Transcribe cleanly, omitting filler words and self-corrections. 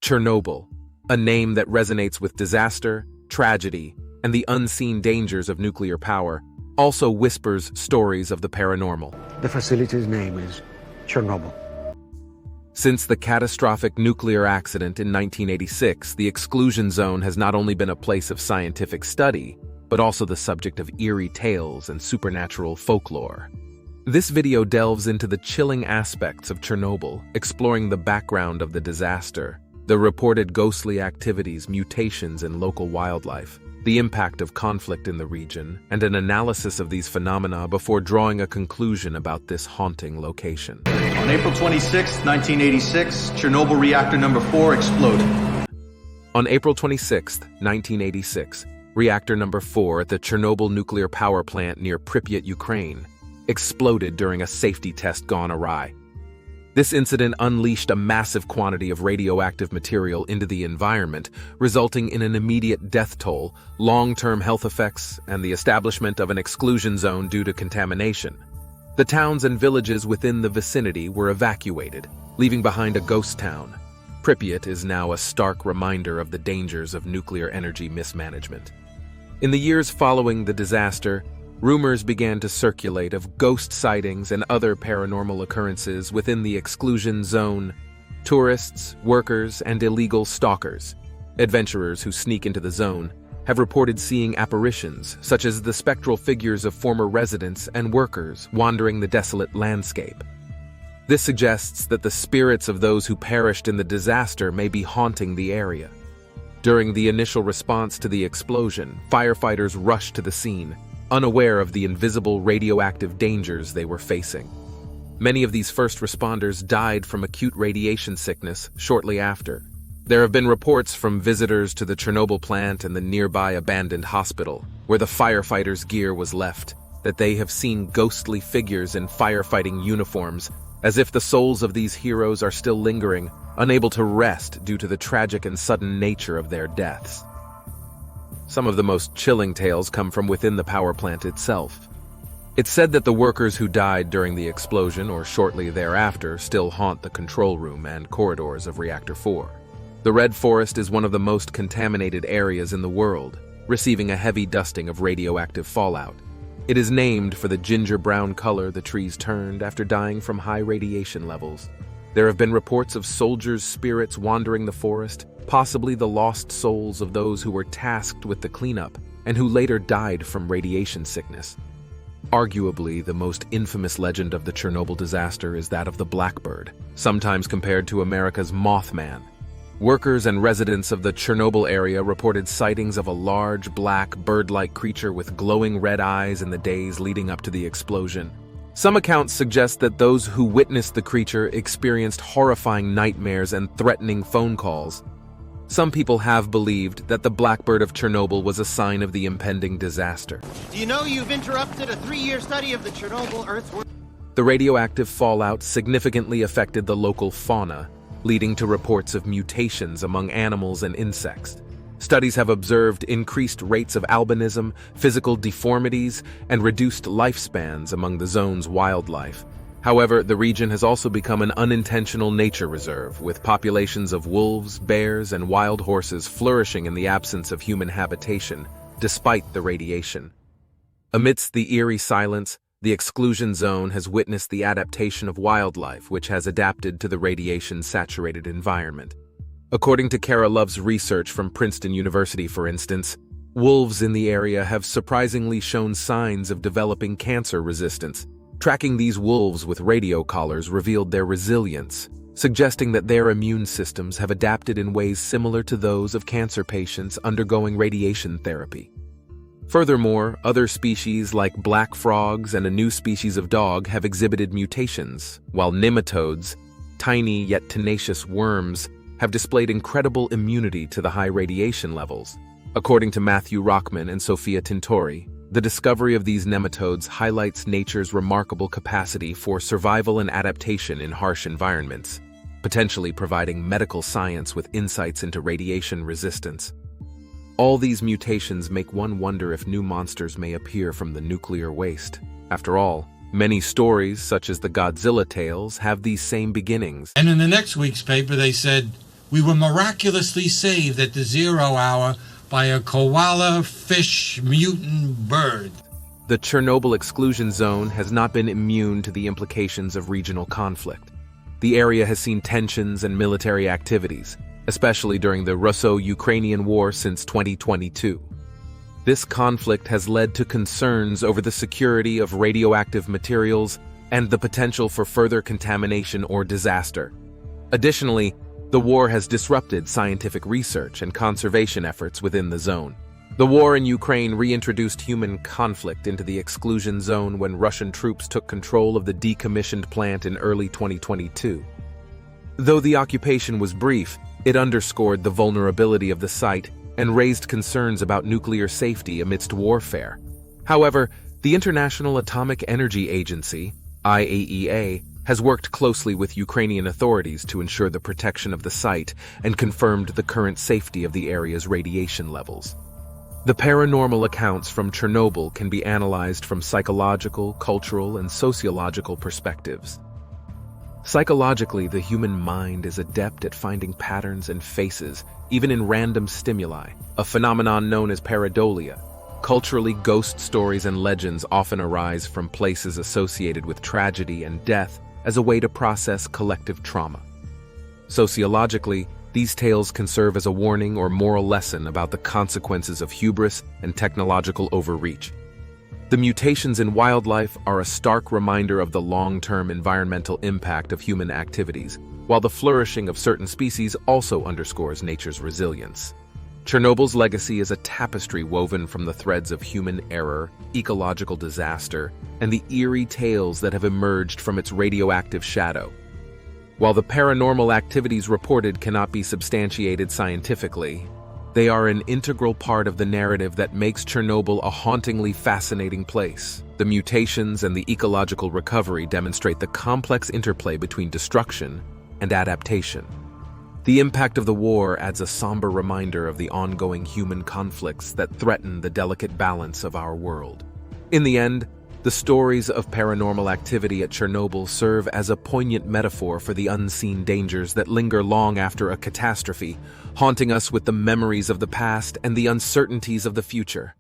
Chernobyl, a name that resonates with disaster, tragedy, and the unseen dangers of nuclear power, also whispers stories of the paranormal. The facility's name is Chernobyl. Since the catastrophic nuclear accident in 1986, the exclusion zone has not only been a place of scientific study, but also the subject of eerie tales and supernatural folklore. This video delves into the chilling aspects of Chernobyl, exploring the background of the disaster, the reported ghostly activities, mutations in local wildlife, the impact of conflict in the region, and an analysis of these phenomena before drawing a conclusion about this haunting location. On April 26, 1986, Chernobyl Reactor number 4 exploded. On April 26, 1986, Reactor number 4 at the Chernobyl nuclear power plant near Pripyat, Ukraine, exploded during a safety test gone awry. This incident unleashed a massive quantity of radioactive material into the environment, resulting in an immediate death toll, long-term health effects, and the establishment of an exclusion zone due to contamination. The towns and villages within the vicinity were evacuated, leaving behind a ghost town. Pripyat is now a stark reminder of the dangers of nuclear energy mismanagement. In the years following the disaster, rumors began to circulate of ghost sightings and other paranormal occurrences within the exclusion zone. Tourists, workers, and illegal stalkers, adventurers who sneak into the zone, have reported seeing apparitions, such as the spectral figures of former residents and workers wandering the desolate landscape. This suggests that the spirits of those who perished in the disaster may be haunting the area. During the initial response to the explosion, firefighters rushed to the scene, unaware of the invisible radioactive dangers they were facing. Many of these first responders died from acute radiation sickness shortly after. There have been reports from visitors to the Chernobyl plant and the nearby abandoned hospital, where the firefighters' gear was left, that they have seen ghostly figures in firefighting uniforms, as if the souls of these heroes are still lingering, unable to rest due to the tragic and sudden nature of their deaths. Some of the most chilling tales come from within the power plant itself. It's said that the workers who died during the explosion or shortly thereafter still haunt the control room and corridors of Reactor 4. The Red Forest is one of the most contaminated areas in the world, receiving a heavy dusting of radioactive fallout. It is named for the ginger-brown color the trees turned after dying from high radiation levels. There have been reports of soldiers' spirits wandering the forest, possibly the lost souls of those who were tasked with the cleanup and who later died from radiation sickness. Arguably, the most infamous legend of the Chernobyl disaster is that of the Black Bird, sometimes compared to America's Mothman. Workers and residents of the Chernobyl area reported sightings of a large, black, bird-like creature with glowing red eyes in the days leading up to the explosion. Some accounts suggest that those who witnessed the creature experienced horrifying nightmares and threatening phone calls. Some people have believed that the Black Bird of Chernobyl was a sign of the impending disaster. Do you know you've interrupted a 3-year study of the Chernobyl earthworm? The radioactive fallout significantly affected the local fauna, leading to reports of mutations among animals and insects. Studies have observed increased rates of albinism, physical deformities, and reduced lifespans among the zone's wildlife. However, the region has also become an unintentional nature reserve, with populations of wolves, bears, and wild horses flourishing in the absence of human habitation, despite the radiation. Amidst the eerie silence, the exclusion zone has witnessed the adaptation of wildlife, which has adapted to the radiation-saturated environment. According to Kara Love's research from Princeton University, for instance, wolves in the area have surprisingly shown signs of developing cancer resistance. Tracking these wolves with radio collars revealed their resilience, suggesting that their immune systems have adapted in ways similar to those of cancer patients undergoing radiation therapy. Furthermore, other species like black frogs and a new species of dog have exhibited mutations, while nematodes, tiny yet tenacious worms, have displayed incredible immunity to the high radiation levels. According to Matthew Rockman and Sophia Tintori, the discovery of these nematodes highlights nature's remarkable capacity for survival and adaptation in harsh environments, potentially providing medical science with insights into radiation resistance. All these mutations make one wonder if new monsters may appear from the nuclear waste. After all, many stories, such as the Godzilla tales, have these same beginnings. And in the next week's paper, they said, We were miraculously saved at the 0 hour by a koala fish mutant bird. The Chernobyl Exclusion Zone has not been immune to the implications of regional conflict. The area has seen tensions and military activities, especially during the Russo-Ukrainian War since 2022. This conflict has led to concerns over the security of radioactive materials and the potential for further contamination or disaster. Additionally, the war has disrupted scientific research and conservation efforts within the zone. The war in Ukraine reintroduced human conflict into the exclusion zone when Russian troops took control of the decommissioned plant in early 2022. Though the occupation was brief, it underscored the vulnerability of the site and raised concerns about nuclear safety amidst warfare. However, the International Atomic Energy Agency, IAEA, has worked closely with Ukrainian authorities to ensure the protection of the site and confirmed the current safety of the area's radiation levels. The paranormal accounts from Chernobyl can be analyzed from psychological, cultural, and sociological perspectives. Psychologically, the human mind is adept at finding patterns and faces, even in random stimuli, a phenomenon known as pareidolia. Culturally, ghost stories and legends often arise from places associated with tragedy and death as a way to process collective trauma. Sociologically, these tales can serve as a warning or moral lesson about the consequences of hubris and technological overreach. The mutations in wildlife are a stark reminder of the long-term environmental impact of human activities, while the flourishing of certain species also underscores nature's resilience. Chernobyl's legacy is a tapestry woven from the threads of human error, ecological disaster, and the eerie tales that have emerged from its radioactive shadow. While the paranormal activities reported cannot be substantiated scientifically, they are an integral part of the narrative that makes Chernobyl a hauntingly fascinating place. The mutations and the ecological recovery demonstrate the complex interplay between destruction and adaptation. The impact of the war adds a somber reminder of the ongoing human conflicts that threaten the delicate balance of our world. In the end, the stories of paranormal activity at Chernobyl serve as a poignant metaphor for the unseen dangers that linger long after a catastrophe, haunting us with the memories of the past and the uncertainties of the future.